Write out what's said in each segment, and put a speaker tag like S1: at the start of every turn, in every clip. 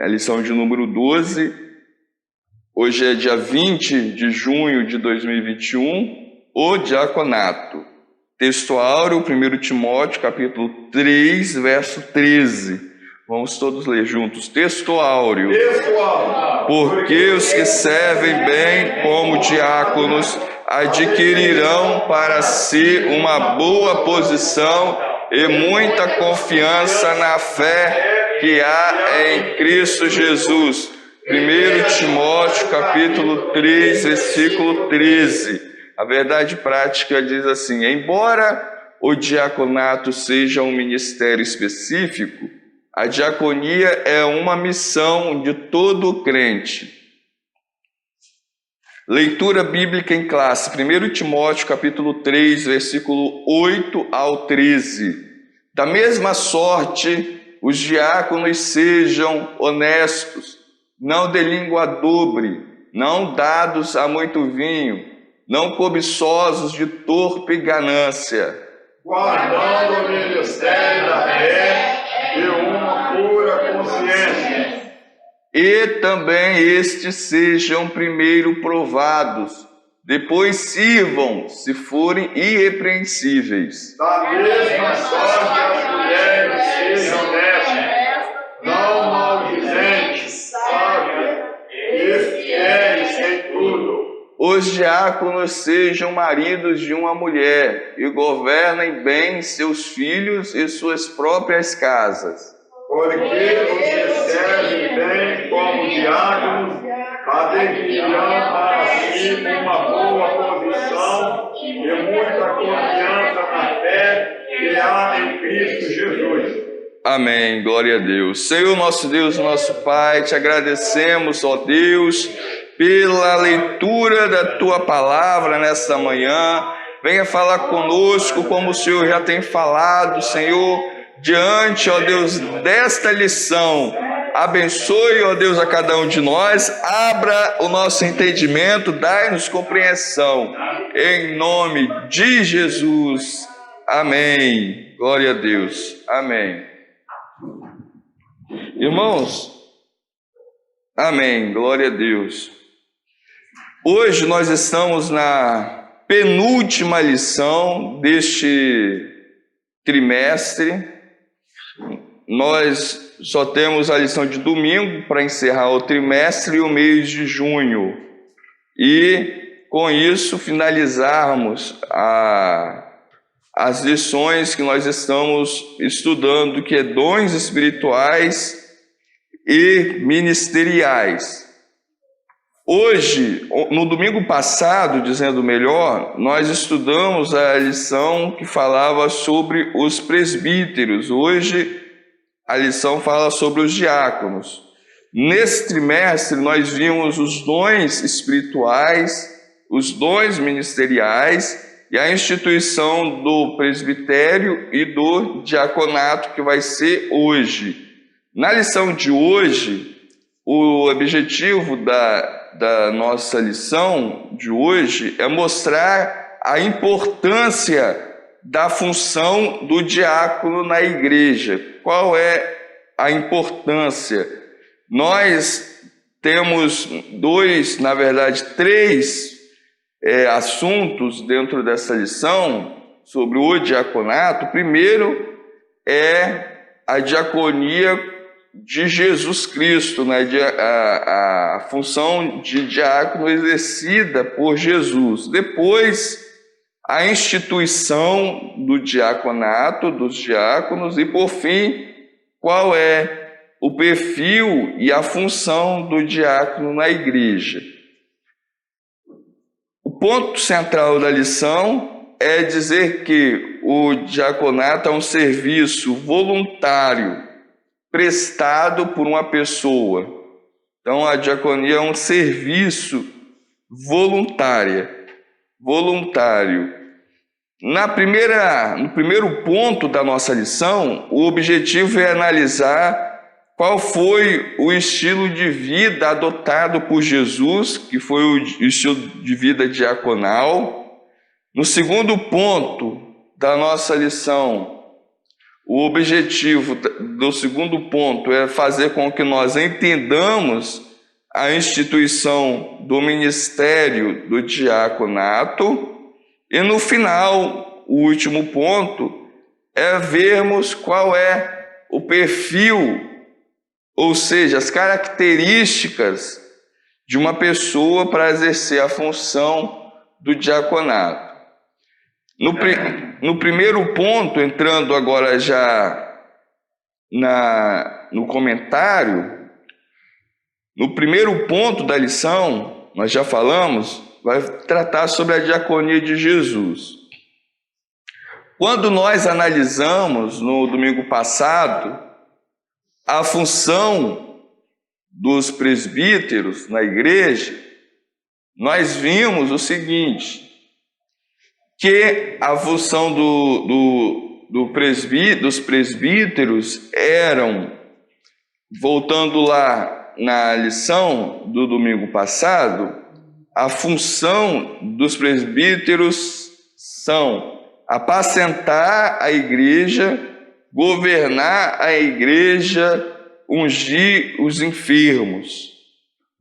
S1: É a lição de número 12. Hoje é dia 20 de junho de 2021, o diaconato. Texto áureo, 1 Timóteo, capítulo 3, verso 13. Vamos todos ler juntos. Texto áureo. Porque os que servem bem como diáconos adquirirão para si uma boa posição e muita confiança na fé que há em Cristo Jesus. 1 Timóteo, capítulo 3, versículo 13. A verdade prática diz assim: embora o diaconato seja um ministério específico, a diaconia é uma missão de todo crente. Leitura bíblica em classe, 1 Timóteo, capítulo 3, versículo 8 ao 13. Da mesma sorte, os diáconos sejam honestos, não de língua dobre, não dados a muito vinho, não cobiçosos de torpe ganância,
S2: guardando o ministério da fé e uma pura consciência.
S1: E também estes sejam primeiro provados, depois sirvam, se forem irrepreensíveis.
S2: Da mesma sorte as mulheres sejam honestas, não maldizentes, sábias e fiéis em tudo.
S1: Os diáconos sejam maridos de uma mulher e governem bem seus filhos e suas próprias casas.
S2: Porque os que servem bem como diáconos adquirirão para si uma boa posição e muita confiança na fé que há em Cristo Jesus.
S1: Amém, glória a Deus. Senhor nosso Deus, nosso Pai, te agradecemos, ó Deus, pela leitura da Tua palavra nesta manhã. Venha falar conosco como o Senhor já tem falado, Senhor, diante, ó Deus, desta lição. Abençoe, ó Deus, a cada um de nós, abra o nosso entendimento, dai-nos compreensão, em nome de Jesus. Amém. Glória a Deus. Amém. Irmãos, amém, glória a Deus. Hoje nós estamos na penúltima lição deste trimestre. Nós só temos a lição de domingo para encerrar o trimestre e o mês de junho. E com isso finalizarmos as lições que nós estamos estudando, que é dons espirituais e ministeriais. Hoje, no domingo passado, dizendo melhor, nós estudamos a lição que falava sobre os presbíteros. Hoje, a lição fala sobre os diáconos. Nesse trimestre, nós vimos os dons espirituais, os dons ministeriais e a instituição do presbitério e do diaconato, que vai ser hoje. Na lição de hoje, o objetivo da nossa lição de hoje é mostrar a importância da função do diácono na igreja. Qual é a importância? Nós temos três assuntos dentro dessa lição sobre o diaconato. Primeiro é a diaconia de Jesus Cristo, né? A função de diácono exercida por Jesus. Depois, a instituição do diaconato, dos diáconos. E, por fim, qual é o perfil e a função do diácono na igreja. O ponto central da lição é dizer que o diaconato é um serviço voluntário prestado por uma pessoa. Então, a diaconia é um serviço voluntário. No primeiro ponto da nossa lição, o objetivo é analisar qual foi o estilo de vida adotado por Jesus, que foi o estilo de vida diaconal. No segundo ponto da nossa lição, o objetivo do segundo ponto é fazer com que nós entendamos a instituição do ministério do diaconato. E no final, o último ponto é vermos qual é o perfil, ou seja, as características de uma pessoa para exercer a função do diaconato. No primeiro ponto, entrando agora já no comentário, no primeiro ponto da lição, nós já falamos, vai tratar sobre a diaconia de Jesus. Quando nós analisamos no domingo passado a função dos presbíteros na igreja, nós vimos o seguinte, que a função dos presbíteros eram, voltando lá na lição do domingo passado, a função dos presbíteros são apacentar a igreja, governar a igreja, ungir os enfermos.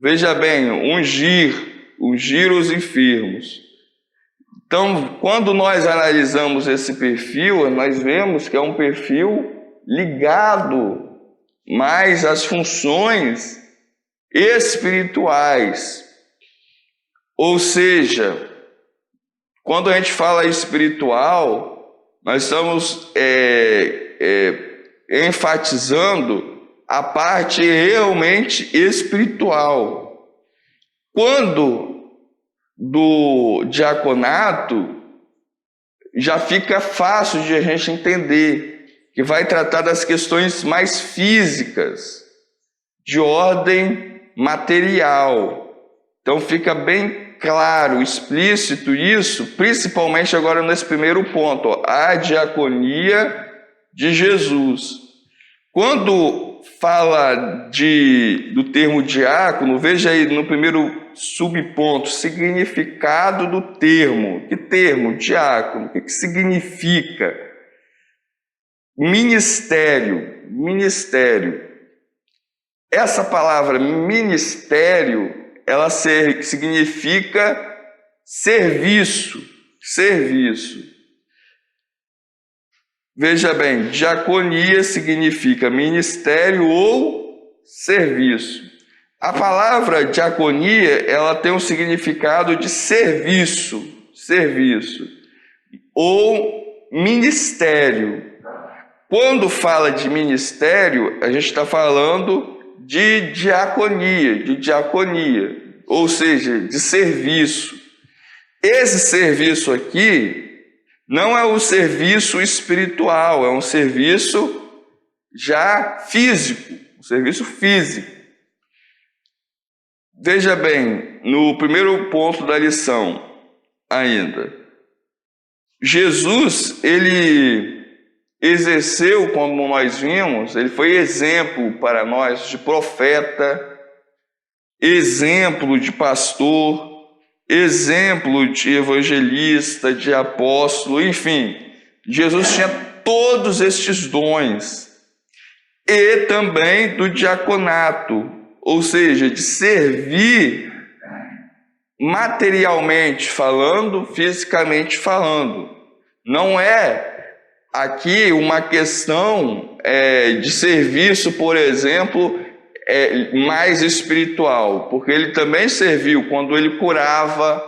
S1: Veja bem, ungir os enfermos. Então, quando nós analisamos esse perfil, nós vemos que é um perfil ligado mais às funções espirituais. Ou seja, quando a gente fala espiritual, nós estamos enfatizando a parte realmente espiritual. Quando do diaconato, já fica fácil de a gente entender, que vai tratar das questões mais físicas, de ordem material. Então fica bem claro, explícito isso, principalmente agora nesse primeiro ponto, ó, a diaconia de Jesus. Quando fala do termo diácono, veja aí no primeiro subponto, significado do termo. Que termo? Diácono. O que significa? Ministério. Ministério. Essa palavra ministério, ela significa serviço. Serviço. Veja bem, diaconia significa ministério ou serviço. A palavra diaconia, ela tem um significado de serviço, serviço, ou ministério. Quando fala de ministério, a gente está falando de diaconia, ou seja, de serviço. Esse serviço aqui não é um serviço espiritual, é um serviço já físico, um serviço físico. Veja bem, no primeiro ponto da lição ainda, Jesus, ele exerceu, como nós vimos, ele foi exemplo para nós de profeta, exemplo de pastor, exemplo de evangelista, de apóstolo, enfim, Jesus tinha todos estes dons, e também do diaconato, ou seja, de servir materialmente falando, fisicamente falando. Não é aqui uma questão de serviço, por exemplo, mais espiritual, porque ele também serviu quando ele curava,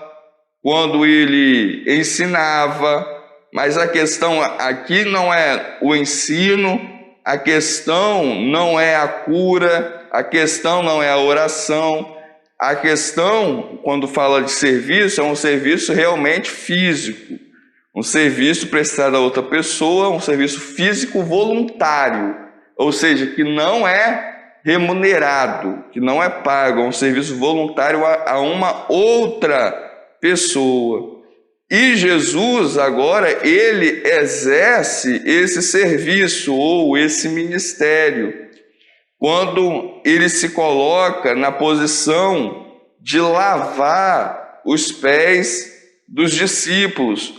S1: quando ele ensinava, mas a questão aqui não é o ensino, a questão não é a cura, a questão não é a oração, a questão, quando fala de serviço, é um serviço realmente físico, um serviço prestado a outra pessoa, um serviço físico voluntário, ou seja, que não é remunerado, que não é pago, é um serviço voluntário a uma outra pessoa. E Jesus agora, ele exerce esse serviço ou esse ministério, quando ele se coloca na posição de lavar os pés dos discípulos,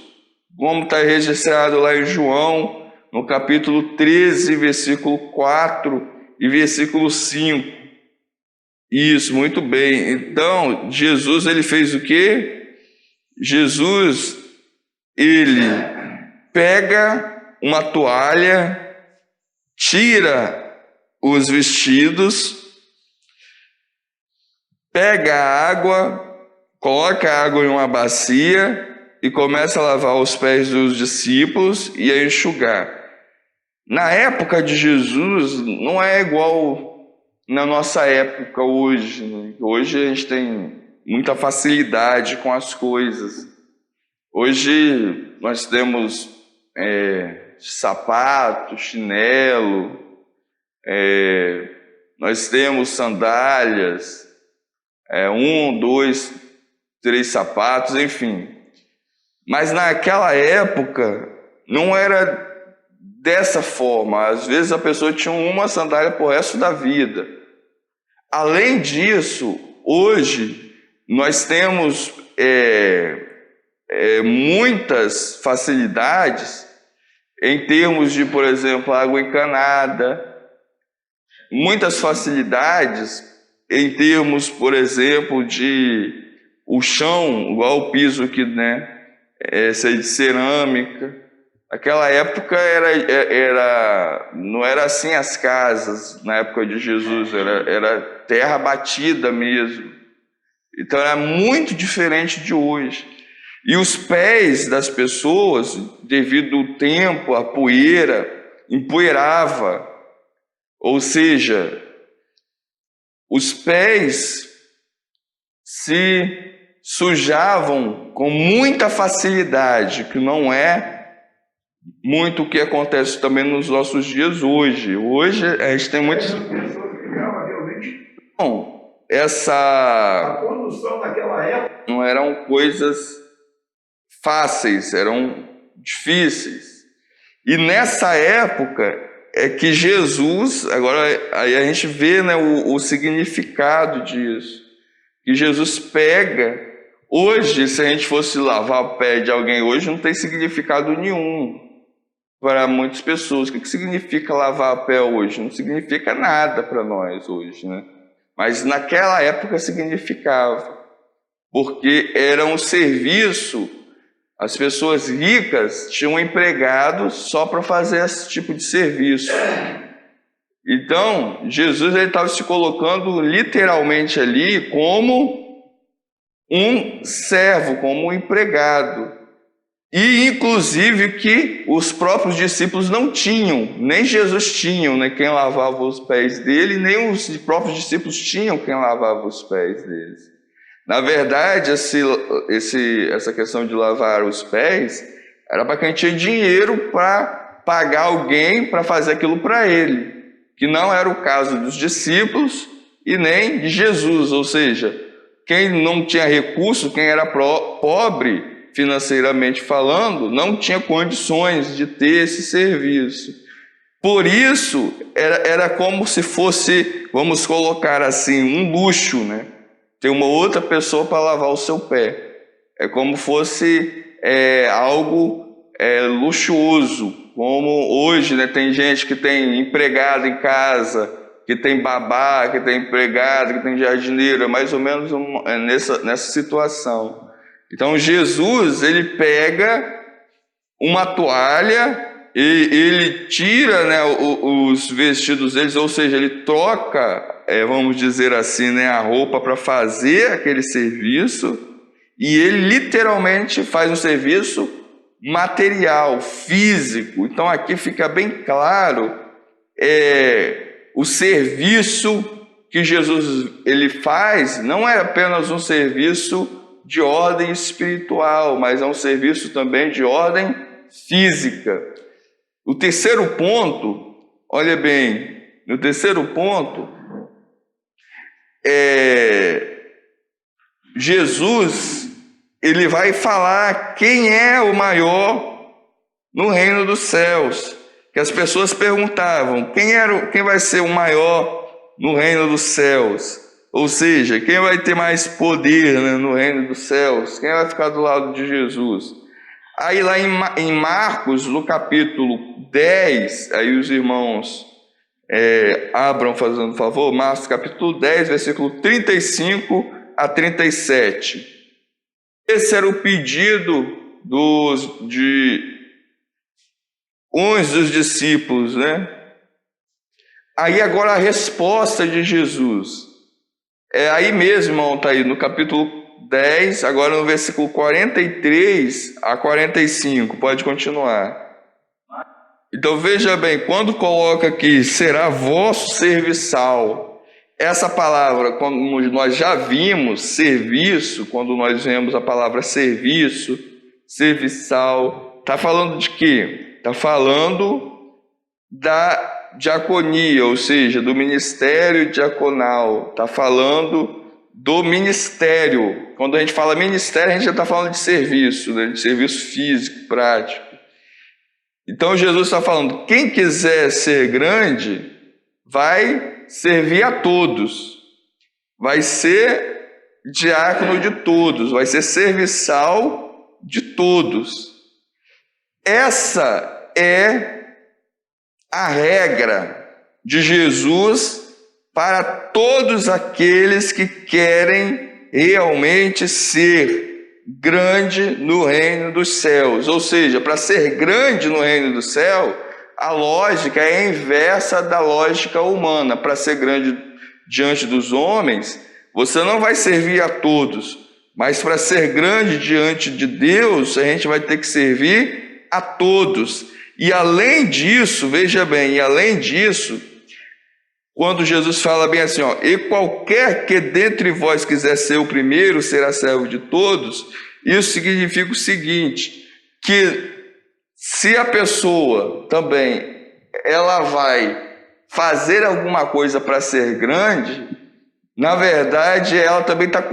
S1: como está registrado lá em João, no capítulo 13, versículo 4 e versículo 5. Isso, muito bem. Então, Jesus, ele fez o quê? Jesus, ele pega uma toalha, tira os vestidos, pega a água, coloca a água em uma bacia e começa a lavar os pés dos discípulos e a enxugar. Na época de Jesus, não é igual na nossa época hoje, né? Hoje a gente tem muita facilidade com as coisas. Hoje nós temos sapato, chinelo, nós temos sandálias, 1, 2, 3 sapatos, enfim. Mas naquela época não era dessa forma. Às vezes a pessoa tinha uma sandália para o resto da vida. Além disso, hoje nós temos muitas facilidades em termos de, por exemplo, água encanada, muitas facilidades em termos, por exemplo, de o chão, igual o piso aqui, né? Essa de cerâmica. Naquela época não era assim as casas, na época de Jesus, era terra batida mesmo. Então era muito diferente de hoje. E os pés das pessoas, devido ao tempo, a poeira, empoeirava. Ou seja, os pés se sujavam com muita facilidade, que não é muito o que acontece também nos nossos dias hoje. Hoje a gente tem muitos... Bom, a condução naquela época não eram coisas fáceis, eram difíceis. E nessa época é que Jesus, agora aí a gente vê, né, o significado disso, que Jesus pega. Hoje, se a gente fosse lavar o pé de alguém hoje, não tem significado nenhum para muitas pessoas. O que significa lavar o pé hoje? Não significa nada para nós hoje, né? Mas naquela época significava, porque era um serviço. As pessoas ricas tinham empregados só para fazer esse tipo de serviço. Então, Jesus estava se colocando literalmente ali como um servo, como um empregado. E inclusive que os próprios discípulos não tinham, nem Jesus tinha, né, quem lavava os pés dele, nem os próprios discípulos tinham quem lavava os pés deles. Na verdade, essa questão de lavar os pés era para quem tinha dinheiro para pagar alguém para fazer aquilo para ele, que não era o caso dos discípulos e nem de Jesus. Ou seja, quem não tinha recurso, quem era pobre financeiramente falando, não tinha condições de ter esse serviço. Por isso, era como se fosse, vamos colocar assim, um luxo, né? Ter uma outra pessoa para lavar o seu pé. É como fosse algo luxuoso. Como hoje, né, tem gente que tem empregado em casa, que tem babá, que tem empregado, que tem jardineiro, é mais ou menos nessa situação. Então Jesus, ele pega uma toalha e ele tira, né, os vestidos deles, ou seja, ele troca, vamos dizer assim, né, a roupa para fazer aquele serviço, e ele literalmente faz um serviço material, físico. Então aqui fica bem claro o serviço que Jesus ele faz não é apenas um serviço de ordem espiritual, mas é um serviço também de ordem física. O terceiro ponto, olha bem, no terceiro ponto, Jesus, ele vai falar quem é o maior no reino dos céus. Que as pessoas perguntavam, quem vai ser o maior no reino dos céus? Ou seja, quem vai ter mais poder, né, no reino dos céus? Quem vai ficar do lado de Jesus? Aí lá em Marcos, no capítulo 10, aí os irmãos abram fazendo favor, Marcos capítulo 10, versículo 35 a 37. Esse era o pedido de uns dos discípulos, né? Aí agora a resposta de Jesus. Aí mesmo, irmão, está aí no capítulo 10, agora no versículo 43 a 45, pode continuar. Então veja bem, quando coloca aqui, será vosso serviçal, essa palavra, como nós já vimos, serviço, quando nós vemos a palavra serviço, serviçal, está falando de quê? Está falando da diaconia, ou seja, do ministério diaconal, está falando do ministério. Quando a gente fala ministério, a gente já está falando de serviço, né? De serviço físico, prático. Então Jesus está falando, quem quiser ser grande, vai servir a todos, vai ser diácono de todos, vai ser serviçal de todos. Essa é a regra de Jesus para todos aqueles que querem realmente ser grande no reino dos céus. Ou seja, para ser grande no reino do céu, a lógica é a inversa da lógica humana. Para ser grande diante dos homens, você não vai servir a todos, mas para ser grande diante de Deus, a gente vai ter que servir a todos. E além disso, veja bem, e além disso, quando Jesus fala bem assim, e qualquer que dentre vós quiser ser o primeiro, será servo de todos, isso significa o seguinte, que se a pessoa também, ela vai fazer alguma coisa para ser grande, na verdade ela também está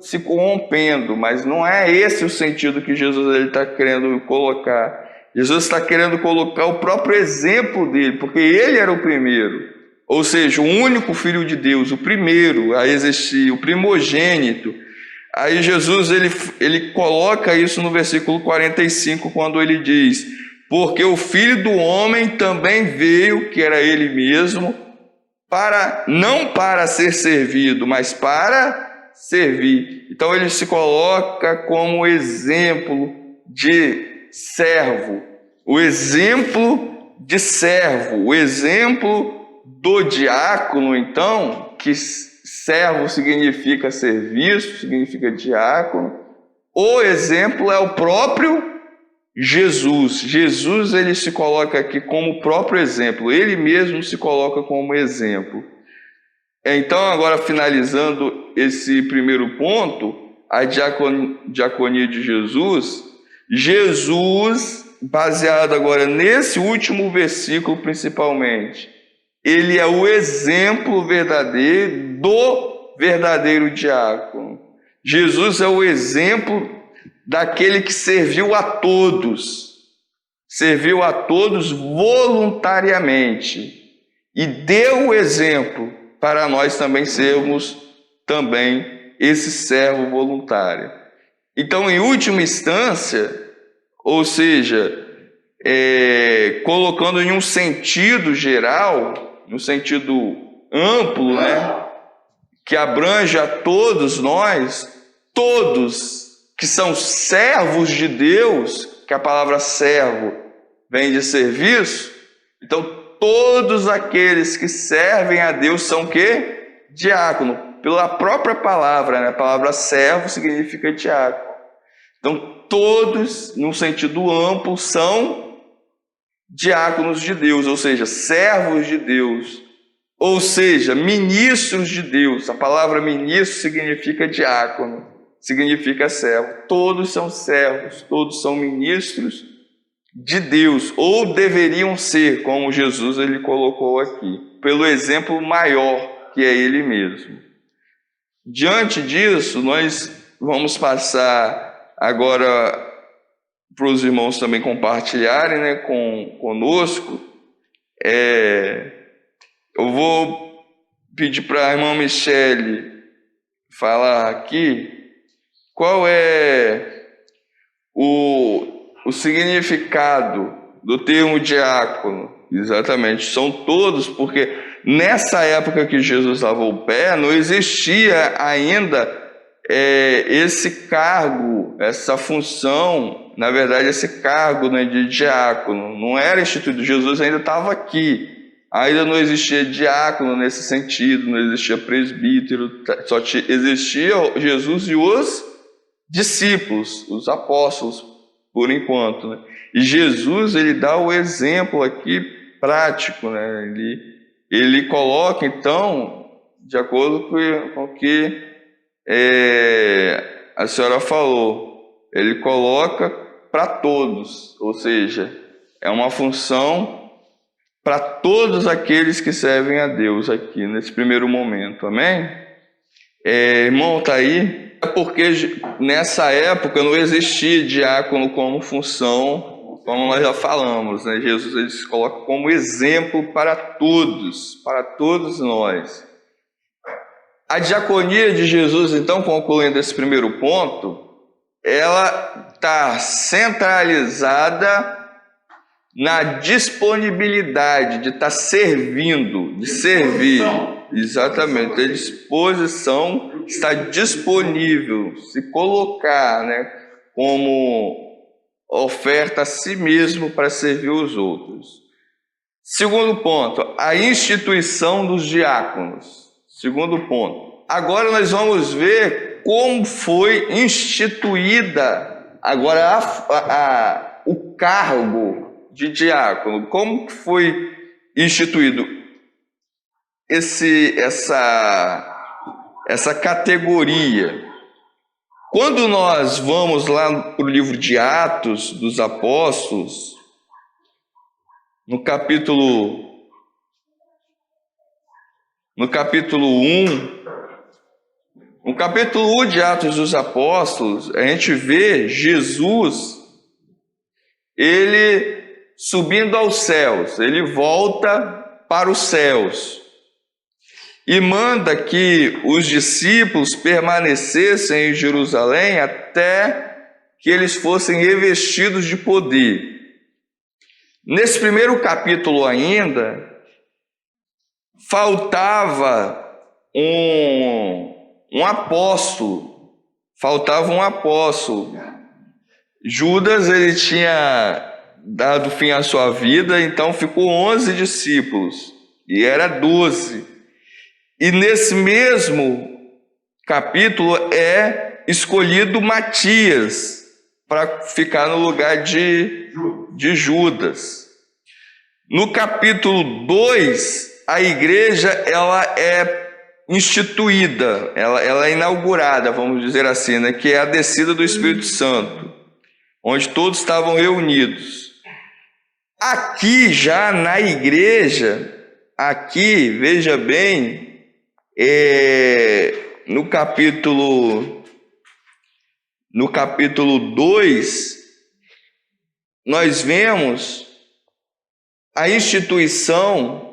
S1: se corrompendo, mas não é esse o sentido que Jesus está querendo colocar. Jesus está querendo colocar o próprio exemplo dele, porque ele era o primeiro. Ou seja, o único Filho de Deus, o primeiro a existir, o primogênito. Aí Jesus ele coloca isso no versículo 45, quando ele diz, porque o Filho do Homem também veio, que era ele mesmo, não para ser servido, mas para servir. Então ele se coloca como exemplo de servo, o exemplo de servo, o exemplo do diácono, então, que servo significa serviço, significa diácono. O exemplo é o próprio Jesus. Jesus, ele se coloca aqui como o próprio exemplo, ele mesmo se coloca como exemplo. Então, agora finalizando esse primeiro ponto, a diaconia de Jesus, baseado agora nesse último versículo principalmente, ele é o exemplo verdadeiro do verdadeiro diácono. Jesus é o exemplo daquele que serviu a todos voluntariamente e deu o exemplo para nós também sermos também esse servo voluntário. Então, em última instância, ou seja, colocando em um sentido geral, no sentido amplo, né, que abrange a todos nós, todos que são servos de Deus, que a palavra servo vem de serviço, então todos aqueles que servem a Deus são o quê? Diácono. Pela própria palavra, né? A palavra servo significa diácono. Então todos, num sentido amplo, são diáconos de Deus, ou seja, servos de Deus, ou seja, ministros de Deus. A palavra ministro significa diácono, significa servo. Todos são servos, todos são ministros de Deus, ou deveriam ser, como Jesus ele colocou aqui, pelo exemplo maior que é ele mesmo. Diante disso, nós vamos passar agora para os irmãos também compartilharem, né, conosco. Eu vou pedir para a irmã Michele falar aqui qual é o significado Do termo diácono, exatamente. São todos, porque nessa época que Jesus lavou o pé, não existia ainda esse cargo, essa função, na verdade, esse cargo, né, de diácono. Não era instituído, Jesus ainda estava aqui. Ainda não existia diácono nesse sentido, não existia presbítero, só existia Jesus e os discípulos, os apóstolos, por enquanto, né? E Jesus, ele dá o exemplo aqui prático, né? Ele coloca, então, de acordo com o que a senhora falou, ele coloca para todos, ou seja, é uma função para todos aqueles que servem a Deus aqui, nesse primeiro momento, amém? Irmão, está aí? É porque nessa época não existia diácono como função, como nós já falamos, né? Jesus, ele se coloca como exemplo para todos nós. A diaconia de Jesus, então, concluindo esse primeiro ponto, ela está centralizada na disponibilidade de estar servindo, de servir. Exatamente, a disposição está disponível, se colocar, né, como oferta a si mesmo para servir os outros. Segundo ponto, a instituição dos diáconos. Segundo ponto. Agora nós vamos ver como foi instituída agora o cargo de diácono. Como foi instituído essa categoria? Quando nós vamos lá para o livro de Atos dos Apóstolos, no capítulo 1, no capítulo 1 de Atos dos Apóstolos, a gente vê Jesus, ele subindo aos céus, ele volta para os céus e manda que os discípulos permanecessem em Jerusalém até que eles fossem revestidos de poder. Nesse primeiro capítulo ainda, faltava um apóstolo, Judas, ele tinha dado fim à sua vida, então ficou 11 discípulos, e era 12. E nesse mesmo capítulo é escolhido Matias para ficar no lugar de Judas. No capítulo 2, a igreja ela é instituída, ela é inaugurada, vamos dizer assim, né, que é a descida do Espírito Santo, onde todos estavam reunidos. Aqui já na igreja, aqui, veja bem, no capítulo 2, nós vemos a instituição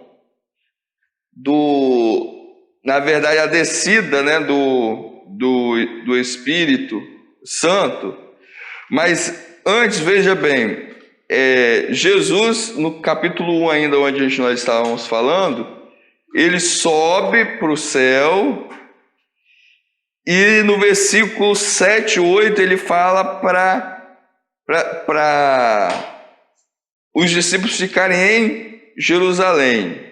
S1: na verdade, a descida, né, do Espírito Santo. Mas antes, veja bem, Jesus, no capítulo 1 ainda, onde nós estávamos falando, ele sobe para o céu, e no versículo 7 e 8 ele fala para os discípulos ficarem em Jerusalém.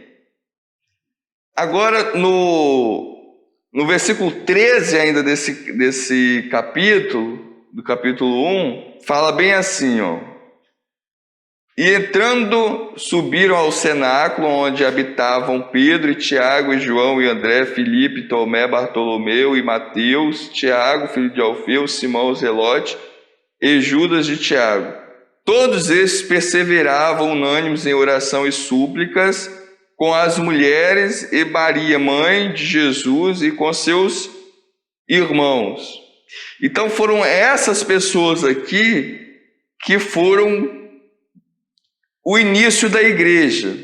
S1: Agora, no versículo 13 ainda desse capítulo, do capítulo 1, fala bem assim, ó. E entrando, subiram ao cenáculo, onde habitavam Pedro e Tiago e João e André, Filipe, Tomé, Bartolomeu e Mateus, Tiago, filho de Alfeu, Simão Zelote e Judas de Tiago. Todos esses perseveravam unânimes em oração e súplicas com as mulheres e Maria, mãe de Jesus, e com seus irmãos. Então foram essas pessoas aqui que foram o início da igreja.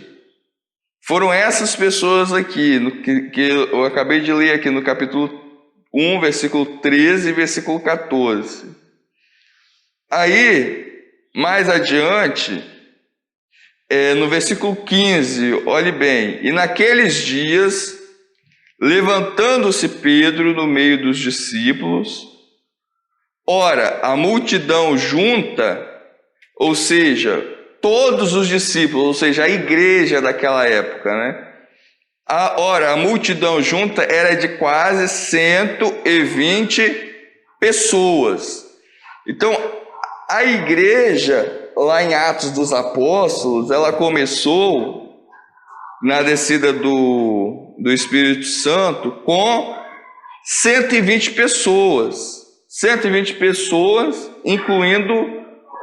S1: Foram essas pessoas aqui, que eu acabei de ler aqui no capítulo 1, versículo 13 e versículo 14. Aí, mais adiante, no versículo 15, olhe bem: e naqueles dias, levantando-se Pedro no meio dos discípulos, ora, a multidão junta, ou seja, todos os discípulos, ou seja, a igreja daquela época, né? Ora, a multidão junta era de quase 120 pessoas. Então, a igreja, lá em Atos dos Apóstolos, ela começou na descida do Espírito Santo com 120 pessoas. 120 pessoas, incluindo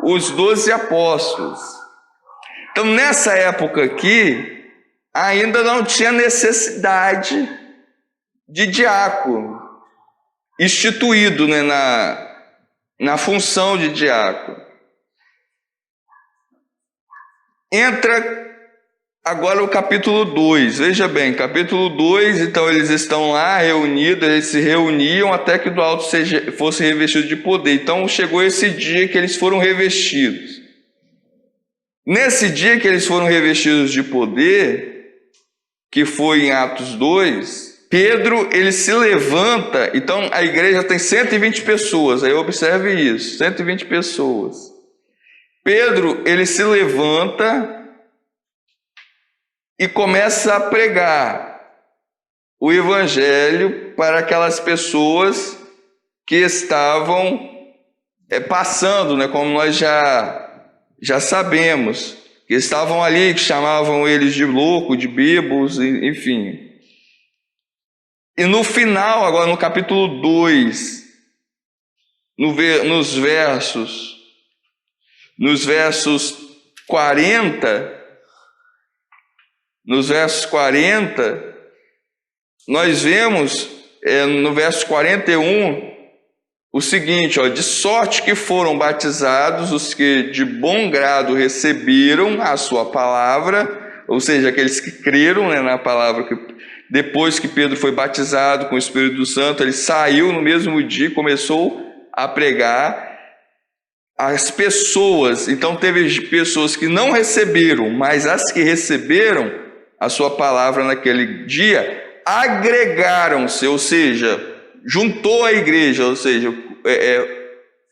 S1: os 12 apóstolos. Então, nessa época aqui, ainda não tinha necessidade de diácono instituído, né, na função de diácono. Entra agora o capítulo 2, veja bem, capítulo 2, então eles estão lá reunidos, eles se reuniam até que do alto fosse revestido de poder. Então chegou esse dia que eles foram revestidos. Nesse dia que eles foram revestidos de poder, que foi em Atos 2, Pedro, ele se levanta. Então a igreja tem 120 pessoas, aí observe isso, 120 pessoas. Pedro, ele se levanta e começa a pregar o evangelho para aquelas pessoas que estavam passando, né, como nós já sabemos, que estavam ali, que chamavam eles de louco, de bêbados, enfim. E no final, agora no capítulo 2, nos versos 40, nós vemos no verso 41 o seguinte, de sorte que foram batizados os que de bom grado receberam a sua palavra, ou seja, aqueles que creram, né, na palavra. Que depois que Pedro foi batizado com o Espírito Santo, ele saiu no mesmo dia e começou a pregar. As pessoas, então teve pessoas que não receberam, mas as que receberam a sua palavra naquele dia, agregaram-se, ou seja, juntou a igreja, ou seja,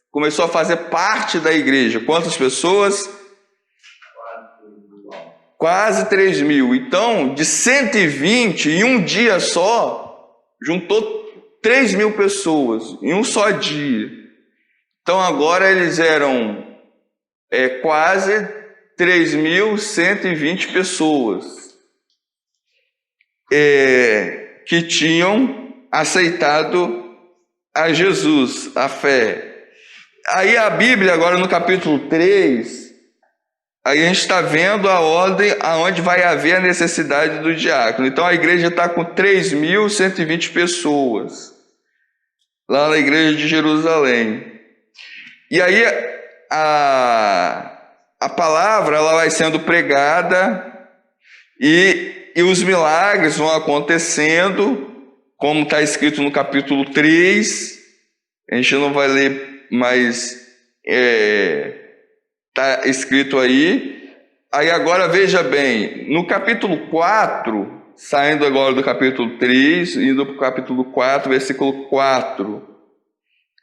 S1: começou a fazer parte da igreja. Quantas pessoas? Quase 3 mil. Então, de 120, em um dia só, juntou 3 mil pessoas, em um só dia. Então, agora eles eram quase 3.120 pessoas que tinham aceitado a Jesus, a fé. Aí a Bíblia, agora no capítulo 3, aí a gente está vendo a ordem aonde vai haver a necessidade do diácono. Então a igreja está com 3.120 pessoas, lá na igreja de Jerusalém. E aí a palavra ela vai sendo pregada e os milagres vão acontecendo, como está escrito no capítulo 3, a gente não vai ler, mas está escrito aí. Aí agora veja bem, no capítulo 4, saindo agora do capítulo 3, indo para o capítulo 4, versículo 4.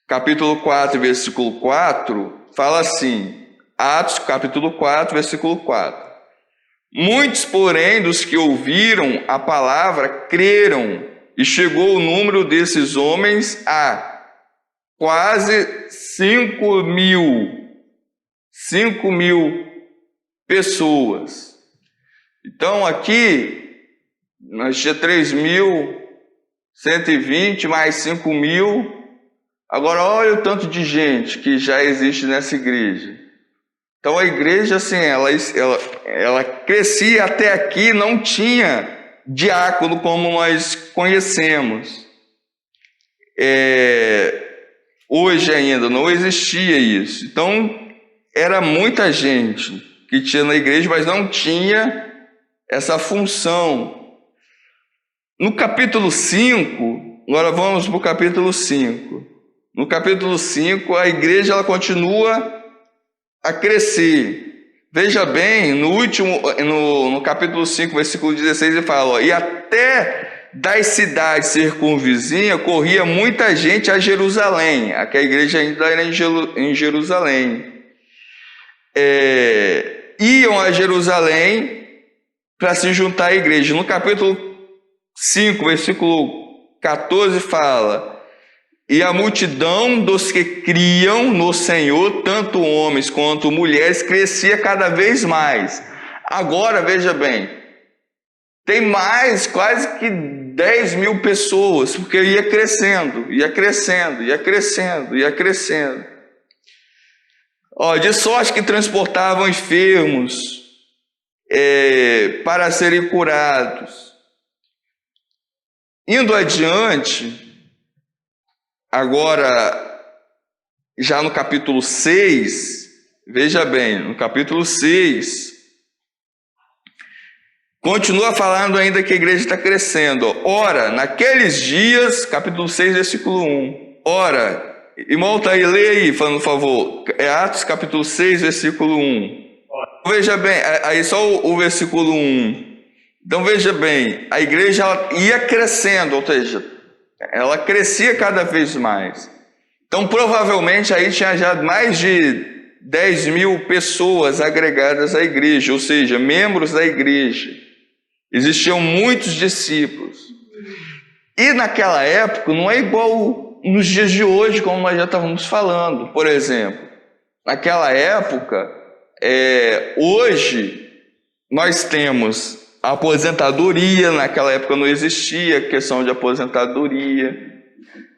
S1: Capítulo 4, versículo 4, fala assim, Atos, capítulo 4, versículo 4. Muitos, porém, dos que ouviram a palavra, creram, e chegou o número desses homens a quase 5 mil pessoas. Então aqui, nós tínhamos 3.120 mais 5 mil. Agora olha o tanto de gente que já existe nessa igreja. Então a igreja, assim, ela crescia até aqui, não tinha diácono como nós conhecemos. Hoje ainda não existia isso. Então era muita gente que tinha na igreja, mas não tinha essa função. No capítulo 5, agora vamos para o capítulo 5. No capítulo 5, a igreja ela continua a crescer. Veja bem, no capítulo 5, versículo 16, ele fala, ó, e até das cidades circunvizinhas corria muita gente a Jerusalém. Aqui a igreja ainda era em Jerusalém. Iam a Jerusalém para se juntar à igreja. No capítulo 5, versículo 14, fala, e a multidão dos que criam no Senhor, tanto homens quanto mulheres, crescia cada vez mais. Agora, veja bem, tem mais, quase que 10 mil pessoas, porque ia crescendo, ia crescendo, ia crescendo, ia crescendo. De sorte que transportavam enfermos para serem curados. Indo adiante, agora, já no capítulo 6, veja bem, no capítulo 6, continua falando ainda que a igreja está crescendo. Ora, naqueles dias, capítulo 6, versículo 1, ora, irmão, tá aí, lê aí, por favor, Atos capítulo 6, versículo 1. Veja bem, aí só o versículo 1. Então veja bem, a igreja ia crescendo, ou seja, ela crescia cada vez mais. Então provavelmente aí tinha já mais de 10 mil pessoas agregadas à igreja, ou seja, membros da igreja. Existiam muitos discípulos. E naquela época não é igual nos dias de hoje, como nós já estávamos falando. Por exemplo, naquela época, hoje nós temos a aposentadoria. Naquela época não existia questão de aposentadoria,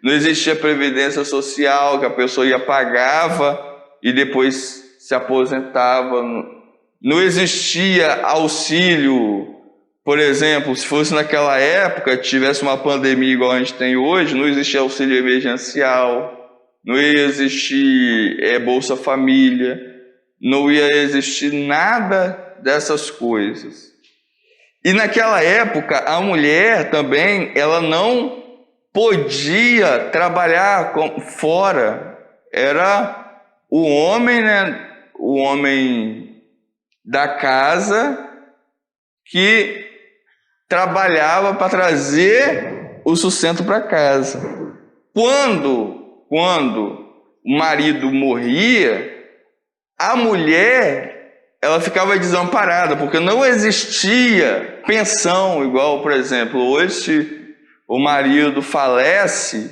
S1: não existia previdência social, que a pessoa pagava e depois se aposentava, não existia auxílio. Por exemplo, se fosse naquela época, tivesse uma pandemia igual a gente tem hoje, não existia auxílio emergencial, não ia existir Bolsa Família, não ia existir nada dessas coisas. E naquela época, a mulher também, ela não podia trabalhar fora. Era o homem, né? O homem da casa que trabalhava para trazer o sustento para casa. Quando o marido morria, a mulher, ela ficava desamparada, porque não existia pensão, igual, por exemplo, hoje o marido falece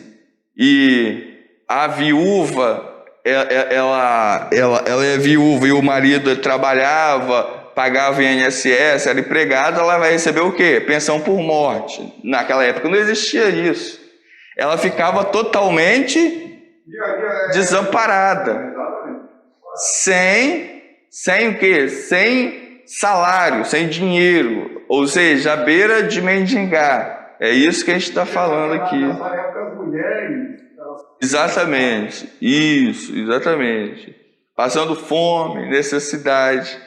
S1: e a viúva, ela é viúva e o marido trabalhava, pagava INSS, era empregada, ela vai receber o quê? Pensão por morte. Naquela época não existia isso. Ela ficava totalmente desamparada, sem o quê? Sem salário, sem dinheiro, ou seja, à beira de mendigar. É isso que a gente está falando aqui. Exatamente, isso, exatamente. Passando fome, necessidade.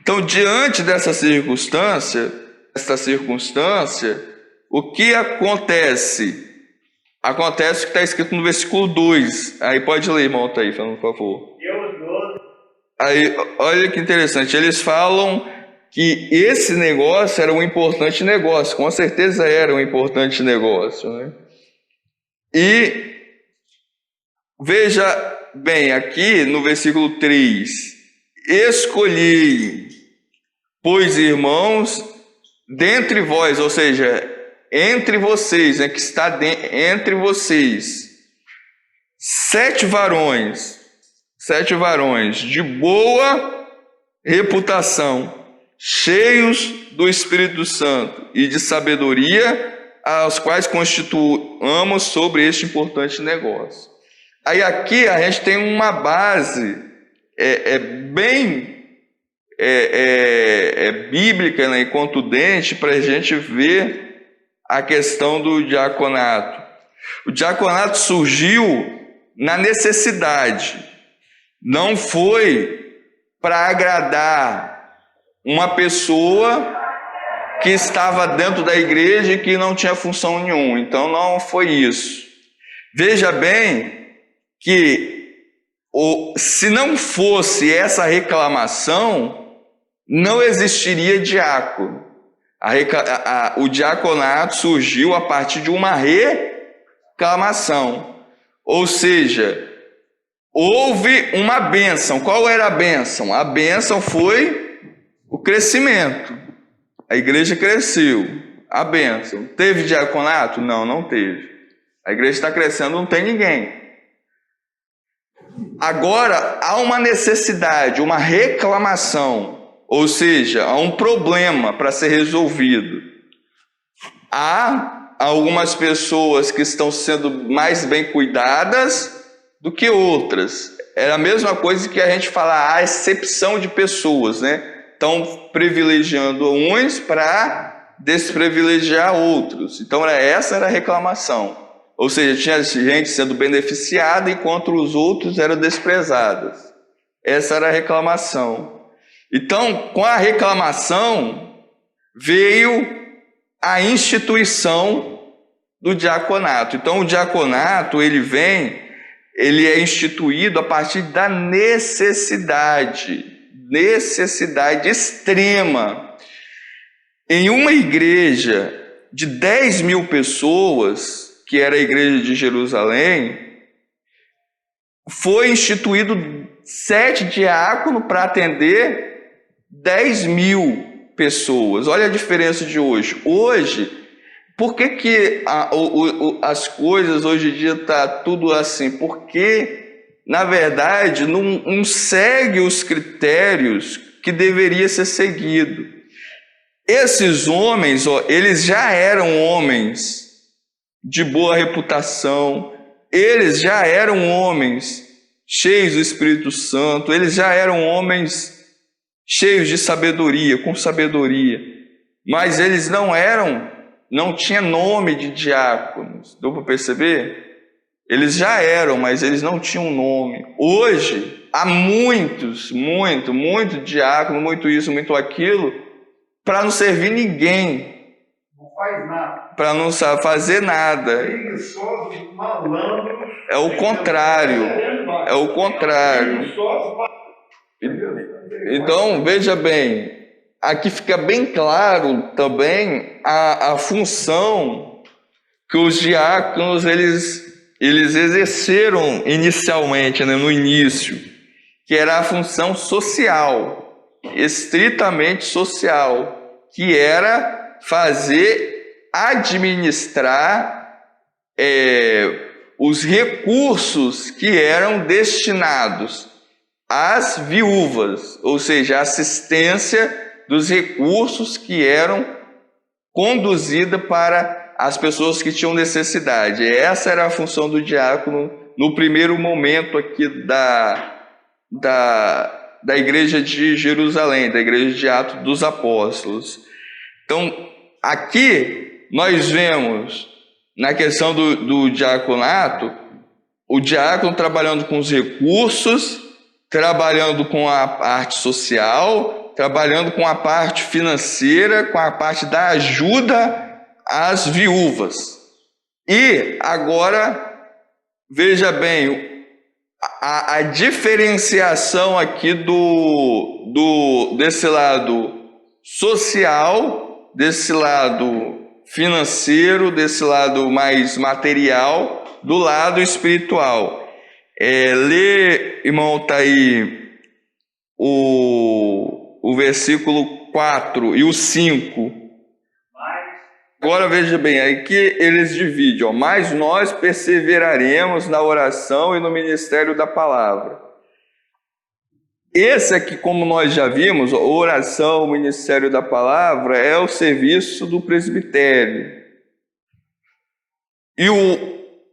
S1: Então, diante dessa circunstância, o que acontece? Acontece o que está escrito no versículo 2. Aí pode ler, irmão, tá aí, por favor. Aí, olha que interessante, eles falam que esse negócio era um importante negócio, com certeza era um importante negócio, né? E veja bem, aqui no versículo 3, escolhi, pois irmãos, dentre vós, ou seja, entre vocês, que está entre vocês, 7 varões de boa reputação, cheios do Espírito Santo e de sabedoria, aos quais constituamos sobre este importante negócio. Aí aqui a gente tem uma base bem bíblica, né, e contundente para a gente ver a questão do diaconato. O diaconato surgiu na necessidade, não foi para agradar uma pessoa que estava dentro da igreja e que não tinha função nenhuma. Então não foi isso. Veja bem que se não fosse essa reclamação, não existiria diácono. O diaconato surgiu a partir de uma reclamação. Ou seja, houve uma bênção. Qual era a bênção? A bênção foi o crescimento. A igreja cresceu. A bênção. Teve diaconato? Não, não teve. A igreja está crescendo, não tem ninguém. Agora, há uma necessidade, uma reclamação. Ou seja, há um problema para ser resolvido. Há algumas pessoas que estão sendo mais bem cuidadas do que outras. É a mesma coisa que a gente fala, a exceção de pessoas, né? Estão privilegiando uns para desprivilegiar outros. Então, essa era a reclamação. Ou seja, tinha gente sendo beneficiada enquanto os outros eram desprezados. Essa era a reclamação. Então, com a reclamação, veio a instituição do diaconato. Então, o diaconato, ele é instituído a partir da necessidade extrema. Em uma igreja de 10 mil pessoas, que era a igreja de Jerusalém, foi instituído 7 diáconos para atender 10 mil pessoas. Olha a diferença de hoje. Hoje, por que as coisas hoje em dia está tudo assim? Porque, na verdade, não segue os critérios que deveria ser seguido. Esses homens, eles já eram homens de boa reputação, eles já eram homens cheios do Espírito Santo, eles já eram homens cheios de sabedoria, com sabedoria, mas eles não tinham nome de diáconos. Deu para perceber? Eles já eram, mas eles não tinham nome. Hoje, há muito diácono, muito isso, muito aquilo, para não servir ninguém.
S2: Não faz nada.
S1: Para não fazer nada.
S2: Preguiçosos, malandros.
S1: É o contrário. É o contrário. Então, veja bem, aqui fica bem claro também a função que os diáconos eles exerceram inicialmente, né, no início, que era a função social, estritamente social, que era administrar os recursos que eram destinados às viúvas, ou seja, a assistência dos recursos que eram conduzidos para as pessoas que tinham necessidade. Essa era a função do diácono no primeiro momento aqui da igreja de Jerusalém, da igreja de Atos dos Apóstolos. Então, aqui nós vemos, na questão do diaconato, o diácono trabalhando com os recursos, trabalhando com a parte social, trabalhando com a parte financeira, com a parte da ajuda às viúvas. E agora, veja bem, a diferenciação aqui desse lado social, desse lado financeiro, desse lado mais material, do lado espiritual. Lê, irmão, tá aí o versículo 4 e o 5. Agora veja bem, aqui eles dividem, mas nós perseveraremos na oração e no ministério da palavra. Esse aqui, como nós já vimos, a oração, o ministério da palavra, é o serviço do presbitério. E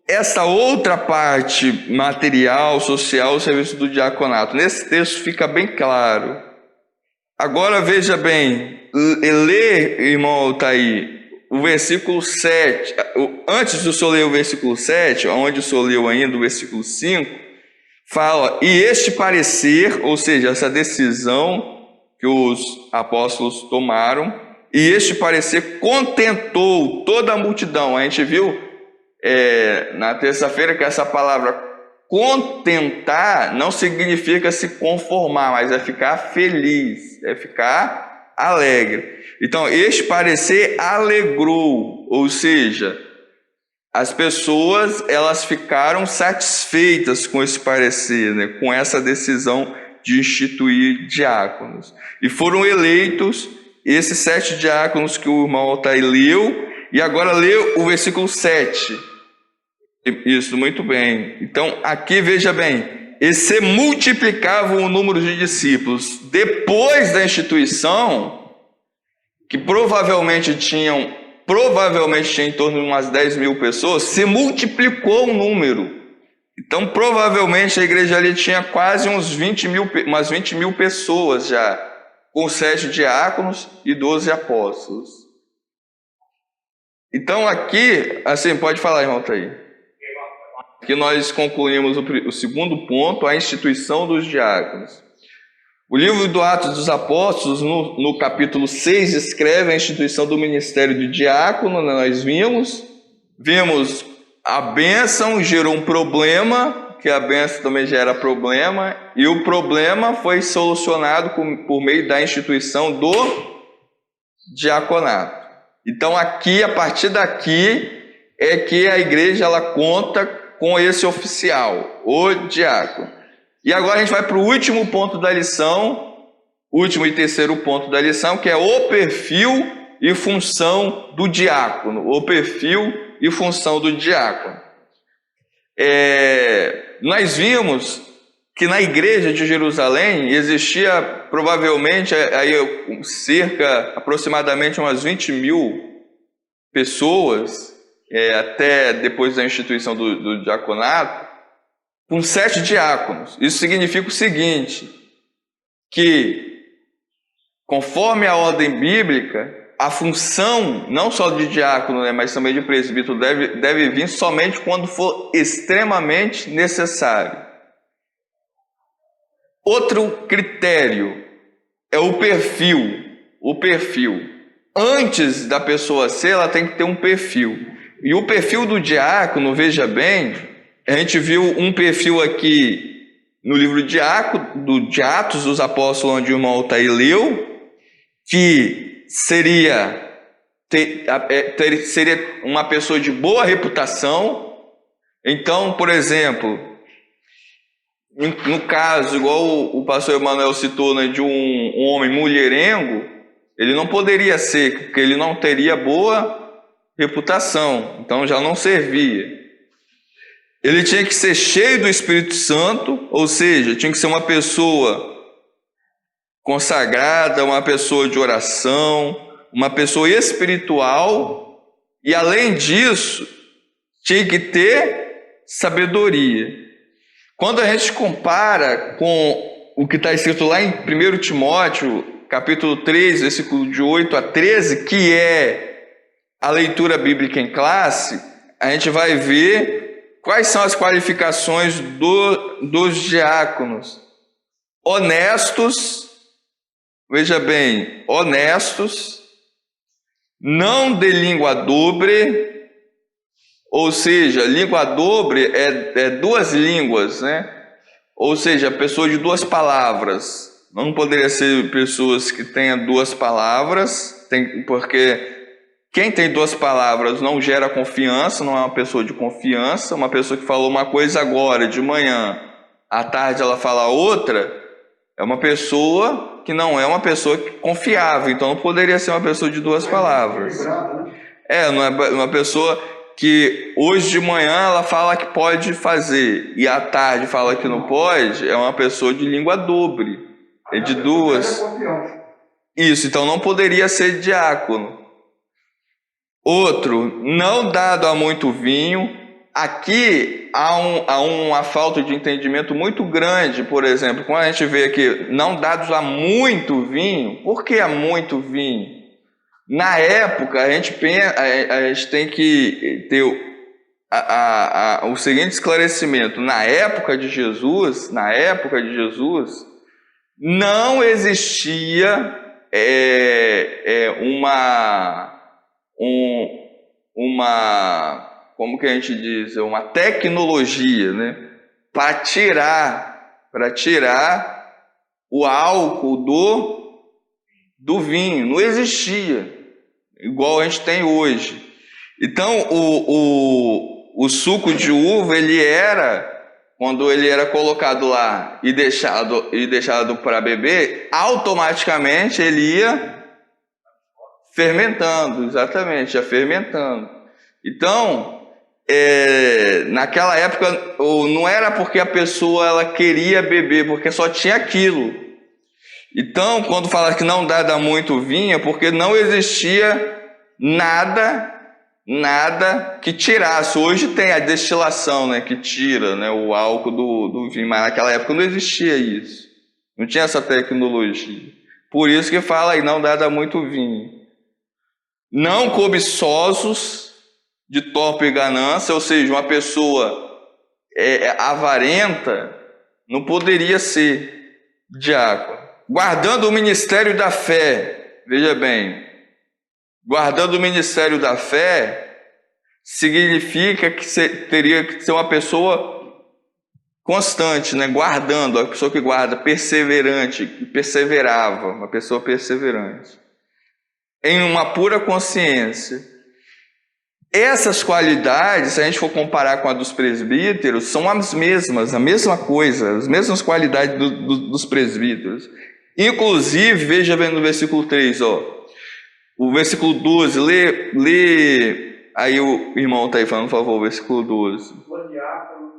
S1: essa outra parte material, social, o serviço do diaconato. Nesse texto fica bem claro. Agora veja bem, lê, irmão, está aí, o versículo 7. Antes do senhor ler o versículo 7, onde o senhor leu ainda o versículo 5, fala, e este parecer, ou seja, essa decisão que os apóstolos tomaram, e este parecer contentou toda a multidão. A gente viu na terça-feira que essa palavra contentar não significa se conformar, mas é ficar feliz, é ficar alegre. Então, este parecer alegrou, ou seja, as pessoas elas ficaram satisfeitas com esse parecer, né, com essa decisão de instituir diáconos. E foram eleitos esses 7 diáconos que o irmão Altair leu, e agora lê o versículo 7. Isso, muito bem. Então, aqui veja bem, e se multiplicavam o número de discípulos. Depois da instituição, que provavelmente tinha em torno de umas 10 mil pessoas, se multiplicou o número. Então, provavelmente a igreja ali tinha quase umas 20 mil pessoas já, com 7 diáconos e 12 apóstolos. Então, aqui, assim, pode falar, irmão, tá aí. Que nós concluímos o segundo ponto, a instituição dos diáconos. O livro do Atos dos Apóstolos, no capítulo 6, descreve a instituição do ministério do diácono. Nós vimos a bênção gerou um problema, que a bênção também gera problema, e o problema foi solucionado por meio da instituição do diaconato. Então aqui, a partir daqui, é que a igreja ela conta com esse oficial, o diácono. E agora a gente vai para o último ponto da lição, último e terceiro ponto da lição, que é o perfil e função do diácono. O perfil e função do diácono. Nós vimos que na igreja de Jerusalém existia provavelmente aproximadamente umas 20 mil pessoas, até depois da instituição do diaconato, com 7 diáconos. Isso significa o seguinte, que conforme a ordem bíblica, a função não só de diácono, né, mas também de presbítero deve vir somente quando for extremamente necessário. Outro critério é o perfil. O perfil. Antes da pessoa ser, ela tem que ter um perfil. E o perfil do diácono, veja bem, a gente viu um perfil aqui no livro de Atos dos Apóstolos, onde o irmão Altair leu, que seria uma pessoa de boa reputação. Então, por exemplo, no caso, igual o pastor Emanuel citou, né, de um homem mulherengo, ele não poderia ser, porque ele não teria boa reputação, então já não servia. Ele tinha que ser cheio do Espírito Santo, ou seja, tinha que ser uma pessoa consagrada, uma pessoa de oração, uma pessoa espiritual, e além disso, tinha que ter sabedoria. Quando a gente compara com o que está escrito lá em 1 Timóteo, capítulo 3, versículo de 8 a 13, que é a leitura bíblica em classe, a gente vai ver quais são as qualificações dos diáconos. Honestos, veja bem, honestos, não de língua dobre, ou seja, língua dobre é duas línguas, né? Ou seja, pessoa de duas palavras. Não poderia ser pessoas que tenham duas palavras, porque quem tem duas palavras não gera confiança, não é uma pessoa de confiança. Uma pessoa que falou uma coisa agora, de manhã, à tarde ela fala outra, é uma pessoa que não é uma pessoa confiável, então não poderia ser uma pessoa de duas palavras. Não é uma pessoa que hoje de manhã ela fala que pode fazer e à tarde fala que não pode, é uma pessoa de língua dobre, é de duas. Isso, então não poderia ser diácono. Outro, não dado a muito vinho. Aqui há uma falta de entendimento muito grande. Por exemplo, quando a gente vê aqui, não dados a muito vinho. Por que a muito vinho? Na época, a gente tem que ter o seguinte esclarecimento. Na época de Jesus, não existia como que a gente diz, uma tecnologia, né, para tirar o álcool do vinho. Não existia, igual a gente tem hoje. Então, o suco de uva, quando ele era colocado lá e deixado para beber, automaticamente ele ia fermentando, exatamente, ia fermentando. Então, naquela época, não era porque a pessoa ela queria beber, porque só tinha aquilo. Então, quando fala que não dá muito vinho, é porque não existia nada que tirasse. Hoje tem a destilação, né, que tira, né, o álcool do vinho, mas naquela época não existia isso. Não tinha essa tecnologia. Por isso que fala aí, não dá muito vinho. Não cobiçosos de torpe ganância, ou seja, uma pessoa avarenta não poderia ser diácono. Guardando o ministério da fé, veja bem, guardando o ministério da fé significa que teria que ser uma pessoa constante, né? Guardando, a pessoa que guarda, perseverante, que perseverava, uma pessoa perseverante, em uma pura consciência. Essas qualidades, se a gente for comparar com a dos presbíteros, são as mesmas, a mesma coisa, as mesmas qualidades dos presbíteros. Inclusive, veja bem no versículo 3, o versículo 12, lê aí, o irmão está aí falando, por favor, o versículo 12.
S2: O diácono,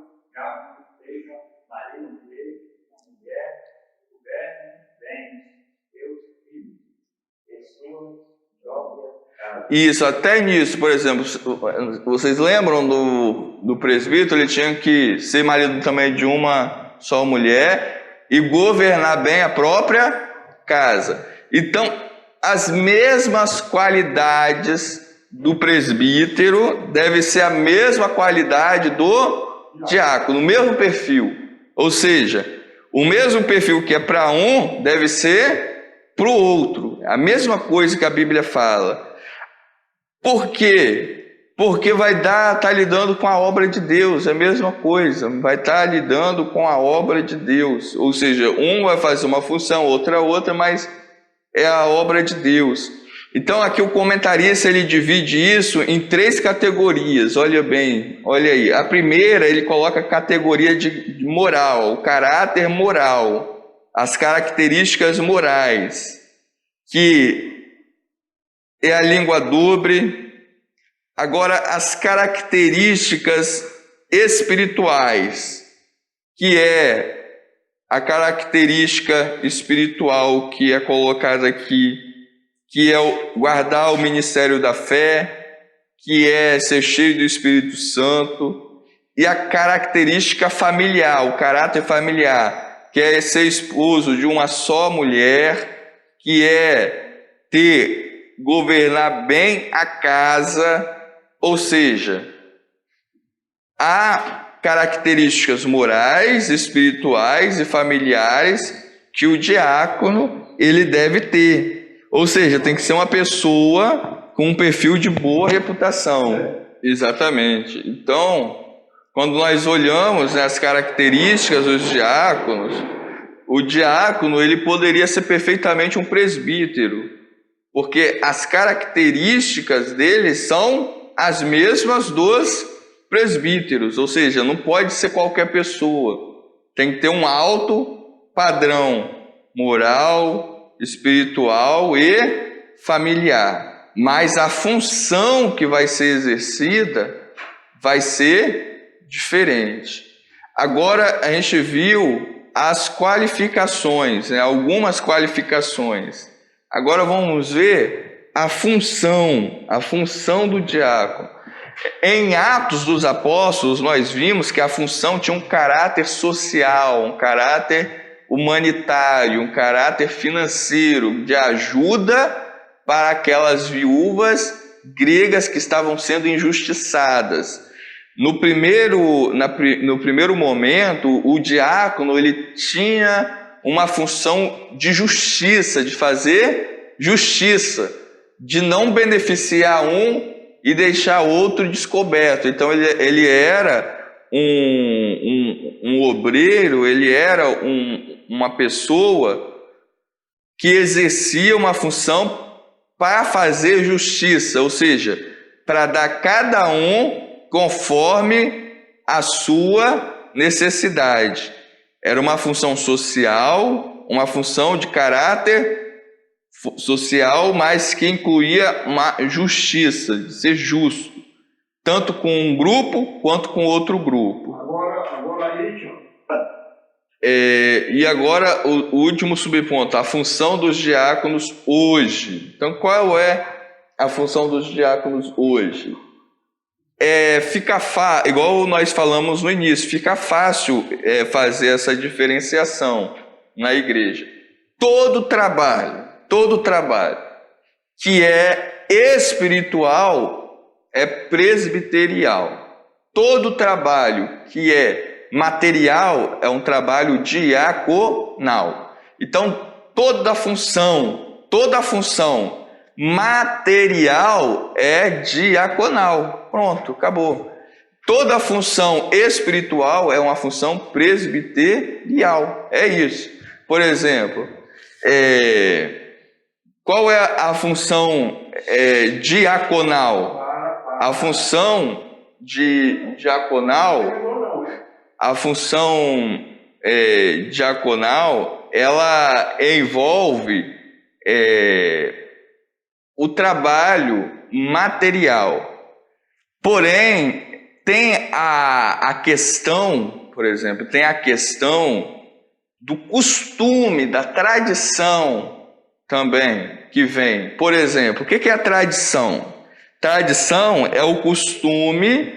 S2: seja marido dele, a mulher, governe bem seus filhos, pessoas próprias.
S1: Isso, até nisso, por exemplo, vocês lembram do presbítero? Ele tinha que ser marido também de uma só mulher e governar bem a própria casa. Então, as mesmas qualidades do presbítero devem ser a mesma qualidade do diácono, o mesmo perfil. Ou seja, o mesmo perfil que é para um deve ser para o outro. A mesma coisa que a Bíblia fala. Por quê? Porque vai estar lidando com a obra de Deus, é a mesma coisa, vai estar lidando com a obra de Deus. Ou seja, um vai fazer uma função, outra, mas é a obra de Deus. Então aqui o comentarista ele divide isso em 3 categorias, olha bem, olha aí. A primeira ele coloca a categoria de moral, o caráter moral, as características morais, que é a língua dobre. Agora, as características espirituais, que é a característica espiritual que é colocada aqui, que é guardar o ministério da fé, que é ser cheio do Espírito Santo, e a característica familiar, o caráter familiar, que é ser esposo de uma só mulher, que é governar bem a casa. Ou seja, há características morais, espirituais e familiares que o diácono ele deve ter. Ou seja, tem que ser uma pessoa com um perfil de boa reputação. Exatamente. Então, quando nós olhamos as características dos diáconos, o diácono ele poderia ser perfeitamente um presbítero, porque as características dele são as mesmas dos presbíteros, ou seja, não pode ser qualquer pessoa, tem que ter um alto padrão moral, espiritual e familiar, mas a função que vai ser exercida vai ser diferente. Agora a gente viu as qualificações, né? Algumas qualificações. Agora vamos ver a função do diácono. Em Atos dos Apóstolos, nós vimos que a função tinha um caráter social, um caráter humanitário, um caráter financeiro, de ajuda para aquelas viúvas gregas que estavam sendo injustiçadas. No primeiro momento, o diácono ele tinha uma função de justiça, de fazer justiça, de não beneficiar um e deixar outro descoberto. Então ele era um obreiro, ele era uma pessoa que exercia uma função para fazer justiça, ou seja, para dar cada um conforme a sua necessidade. Era uma função social, uma função de caráter social, mas que incluía uma justiça, de ser justo, tanto com um grupo quanto com outro grupo.
S2: Agora aí, tio.
S1: E agora o último subponto, a função dos diáconos hoje. Então, qual é a função dos diáconos hoje? Igual nós falamos no início, fica fácil fazer essa diferenciação na igreja. Todo trabalho que é espiritual é presbiterial. Todo trabalho que é material é um trabalho diaconal. Então, toda função material é diaconal. Pronto, acabou. Toda função espiritual é uma função presbiterial. É isso. Por exemplo, qual é a função diaconal? A função diaconal, ela envolve o trabalho material. Porém, tem a questão, por exemplo, do costume, da tradição também que vem. Por exemplo, o que é a tradição? Tradição é um costume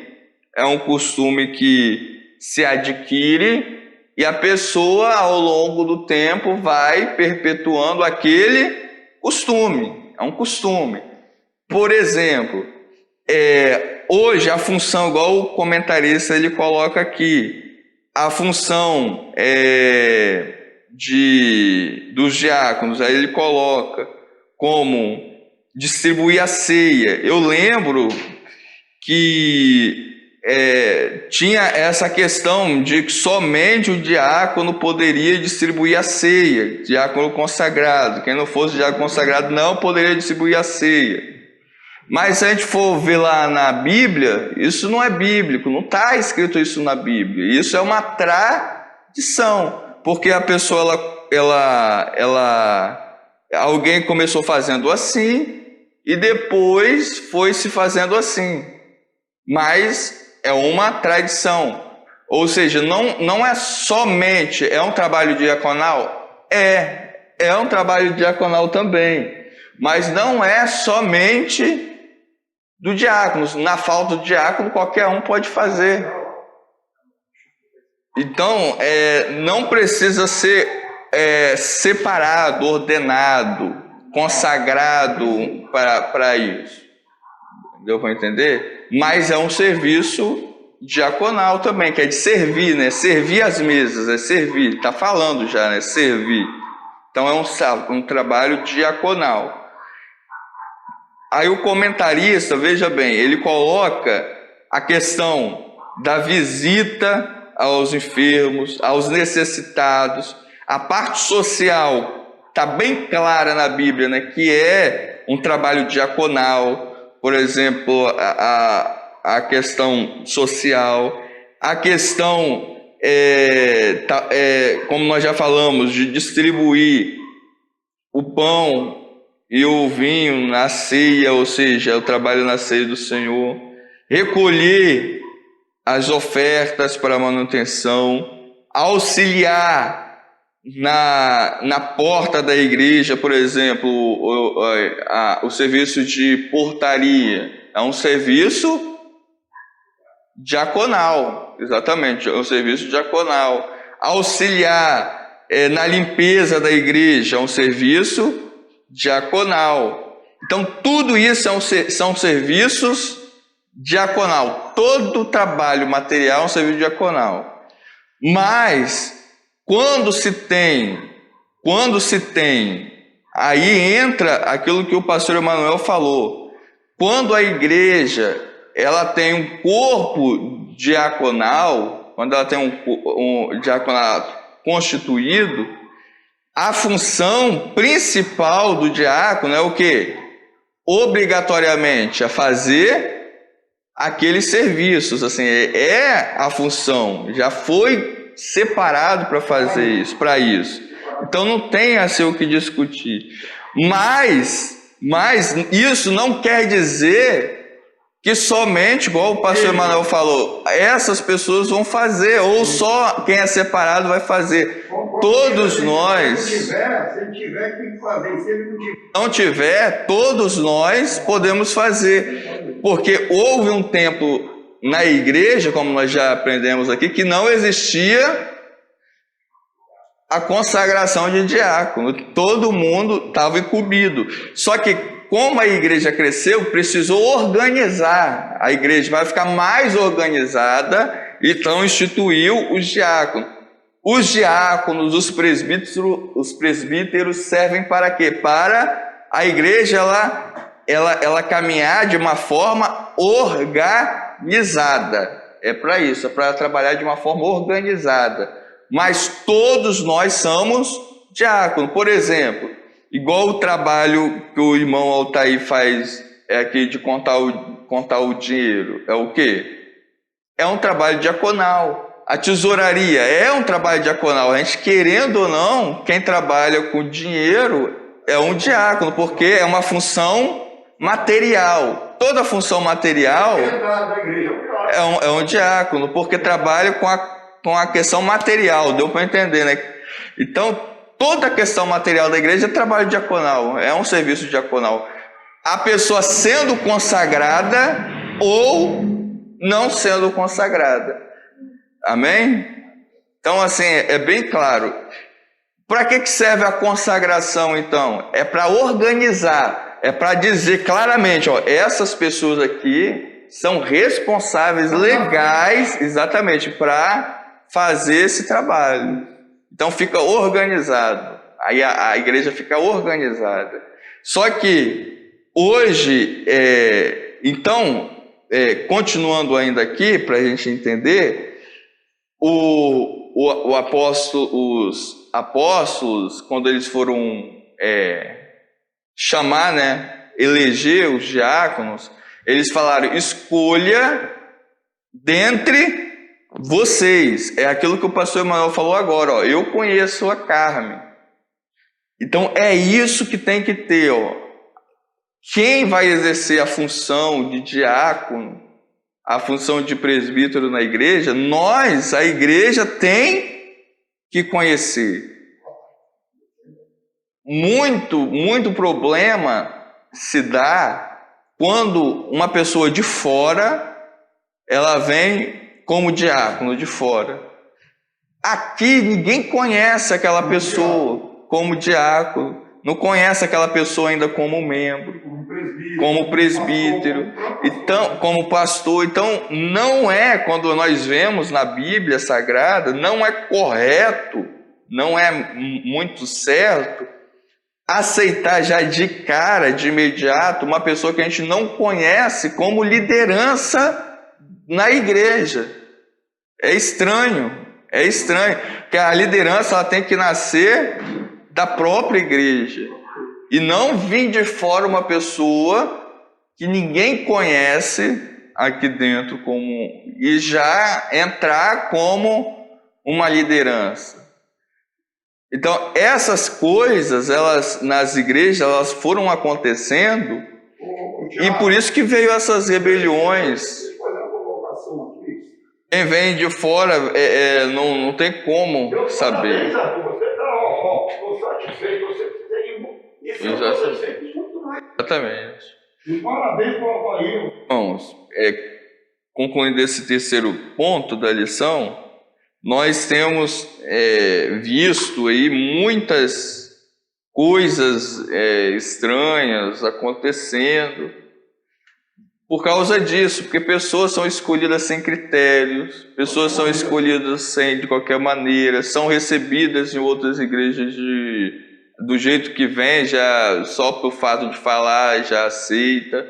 S1: que se adquire e a pessoa, ao longo do tempo, vai perpetuando aquele costume. É um costume. Por exemplo, hoje a função, igual o comentarista ele coloca aqui, a função dos diáconos, aí ele coloca como distribuir a ceia. Eu lembro que tinha essa questão de que somente o diácono poderia distribuir a ceia, diácono consagrado. Quem não fosse diácono consagrado não poderia distribuir a ceia. Mas se a gente for ver lá na Bíblia, isso não é bíblico, não está escrito isso na Bíblia. Isso é uma tradição, porque a pessoa, alguém começou fazendo assim e depois foi se fazendo assim. Mas é uma tradição. Ou seja, não é somente, é um trabalho diaconal? É um trabalho diaconal também. Mas não é somente do diácono. Na falta do diácono, qualquer um pode fazer. Então, não precisa ser separado, ordenado, consagrado para isso. Deu para entender? Mas é um serviço diaconal também, que é de servir, né? Servir as mesas, é servir. Está falando já, né? Servir. Então é um trabalho diaconal. Aí o comentarista, veja bem, ele coloca a questão da visita aos enfermos, aos necessitados. A parte social está bem clara na Bíblia, né? Que é um trabalho diaconal. Por exemplo, a questão social, a questão, como nós já falamos, de distribuir o pão e o vinho na ceia, ou seja, o trabalho na ceia do Senhor, recolher as ofertas para a manutenção, auxiliar na porta da igreja, por exemplo, o serviço de portaria, é um serviço diaconal, exatamente, é um serviço diaconal. Auxiliar na limpeza da igreja, é um serviço diaconal. Então, tudo isso são serviços diaconal. Todo trabalho material é um serviço diaconal. Mas quando se tem, aí entra aquilo que o pastor Emanuel falou. Quando a igreja ela tem um corpo diaconal, quando ela tem um diaconato constituído, a função principal do diácono é o quê? Obrigatoriamente a fazer aqueles serviços, assim, é a função, já foi separado para fazer isso, para isso. Então não tem assim o que discutir. Mas isso não quer dizer que somente, igual o pastor Emanuel falou, essas pessoas vão fazer, ou só quem é separado vai fazer. Todos nós.
S2: Se ele tiver, tem que fazer. Se ele
S1: não tiver, todos nós podemos fazer. Porque houve um tempo na igreja, como nós já aprendemos aqui, que não existia a consagração de diácono. Todo mundo estava incumbido. Só que, como a igreja cresceu, precisou organizar. A igreja vai ficar mais organizada, então instituiu os diáconos. Os diáconos, os presbíteros servem para quê? Para a igreja ela caminhar de uma forma organizada. É para isso, é para trabalhar de uma forma organizada. Mas todos nós somos diáconos. Por exemplo, igual o trabalho que o irmão Altair faz aqui de contar o dinheiro. É o quê? É um trabalho diaconal. A tesouraria é um trabalho diaconal. A gente, querendo ou não, quem trabalha com dinheiro é um diácono, porque é uma função material. Toda função material é um diácono, porque trabalha com a questão material. Deu para entender, né? Então, toda a questão material da igreja é trabalho diaconal, é um serviço diaconal. A pessoa sendo consagrada ou não sendo consagrada. Amém? Então, assim, é bem claro. Para que serve a consagração, então? É para organizar, é para dizer claramente, ó, essas pessoas aqui são responsáveis legais, exatamente, para fazer esse trabalho. Então, fica organizado. Aí a igreja fica organizada. Só que, hoje, continuando ainda aqui, para a gente entender, os apóstolos, quando eles foram chamar, né, eleger os diáconos, eles falaram: escolha dentre vocês. É aquilo que o pastor Emanuel falou agora, ó, eu conheço a Carmen. Então é isso que tem que ter, ó. Quem vai exercer a função de diácono, a função de presbítero na igreja, a igreja tem que conhecer. Muito problema se dá quando uma pessoa de fora, ela vem como diácono de fora. Aqui ninguém conhece aquela pessoa como diácono, não conhece aquela pessoa ainda como membro, como presbítero, então, como pastor. Então, não é, quando nós vemos na Bíblia Sagrada, não é correto, não é muito certo aceitar já de cara, de imediato, uma pessoa que a gente não conhece como liderança na igreja. É estranho, porque a liderança ela tem que nascer da própria igreja e não vir de fora uma pessoa que ninguém conhece aqui dentro e já entrar como uma liderança. Então essas coisas, elas nas igrejas, elas foram acontecendo e por isso que veio essas rebeliões. Quem vem de fora não tem como saber. Exatamente.
S2: E parabéns para o Altair.
S1: Irmãos, concluindo esse terceiro ponto da lição, nós temos visto aí muitas coisas estranhas acontecendo por causa disso, porque pessoas são escolhidas sem critérios, pessoas são escolhidas de qualquer maneira, são recebidas em outras igrejas do jeito que vem, já só pelo fato de falar, já aceita.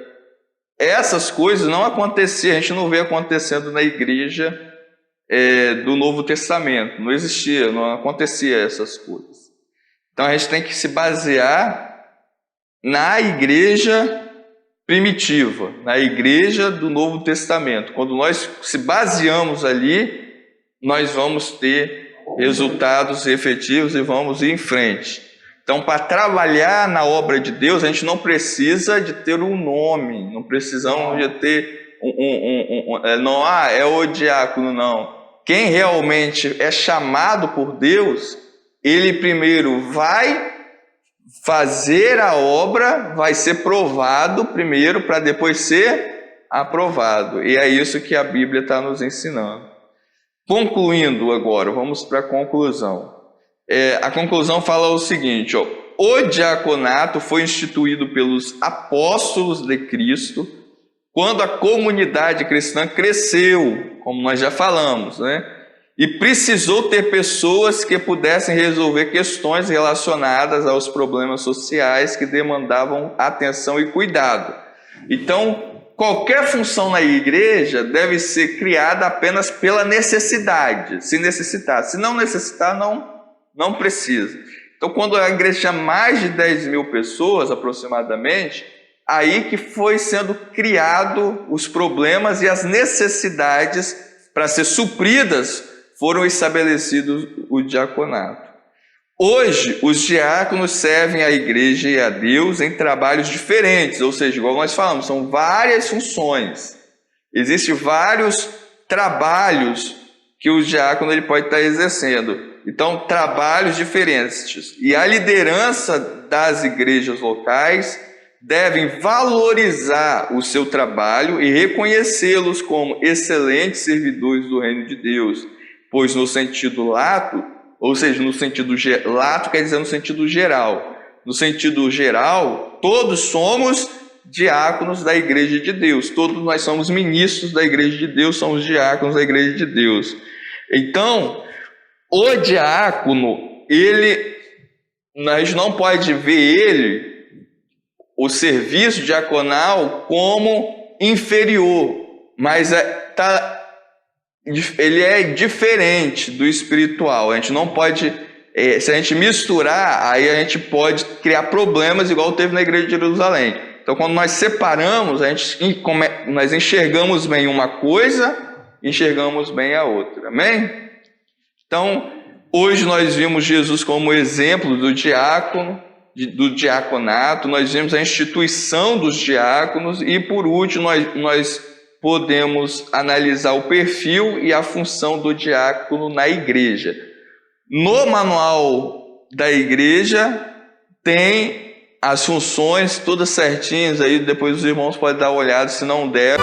S1: essas coisas não aconteciam, a gente não vê acontecendo na igreja do Novo Testamento, não existia, não acontecia essas coisas. Então a gente tem que se basear na igreja primitiva, na igreja do Novo Testamento. Quando nós se baseamos ali, nós vamos ter resultados efetivos e vamos ir em frente. Então, para trabalhar na obra de Deus, a gente não precisa de ter um nome, não precisamos de ter não é o diácono, não. Quem realmente é chamado por Deus, ele primeiro vai fazer a obra, vai ser provado primeiro para depois ser aprovado. E é isso que a Bíblia está nos ensinando. Concluindo agora, vamos para a conclusão. A conclusão fala o seguinte, ó, o diaconato foi instituído pelos apóstolos de Cristo quando a comunidade cristã cresceu, como nós já falamos, né? E precisou ter pessoas que pudessem resolver questões relacionadas aos problemas sociais que demandavam atenção e cuidado. Então, qualquer função na igreja deve ser criada apenas pela necessidade, se necessitar. Se não necessitar, não precisa. Então, quando a igreja tinha mais de 10 mil pessoas, aproximadamente, aí que foi sendo criado os problemas e as necessidades para ser supridas, foram estabelecidos o diaconato. Hoje, os diáconos servem à igreja e a Deus em trabalhos diferentes, ou seja, igual nós falamos, são várias funções. Existem vários trabalhos que o diácono ele pode estar exercendo. Então, trabalhos diferentes. E a liderança das igrejas locais devem valorizar o seu trabalho e reconhecê-los como excelentes servidores do reino de Deus, pois no sentido lato, ou seja, no sentido lato quer dizer no sentido geral. No sentido geral, todos somos diáconos da igreja de Deus. Todos nós somos ministros da igreja de Deus, somos diáconos da igreja de Deus. Então, o diácono, nós não pode ver o serviço diaconal como inferior, mas ele é diferente do espiritual. A gente não pode, se a gente misturar, aí a gente pode criar problemas igual teve na igreja de Jerusalém. Então, quando nós separamos, nós enxergamos bem uma coisa, enxergamos bem a outra. Amém? Então, hoje nós vimos Jesus como exemplo do diácono, do diaconato, nós vimos a instituição dos diáconos e, por último, nós podemos analisar o perfil e a função do diácono na igreja. No manual da igreja tem as funções todas certinhas, aí depois os irmãos podem dar uma olhada, se não der.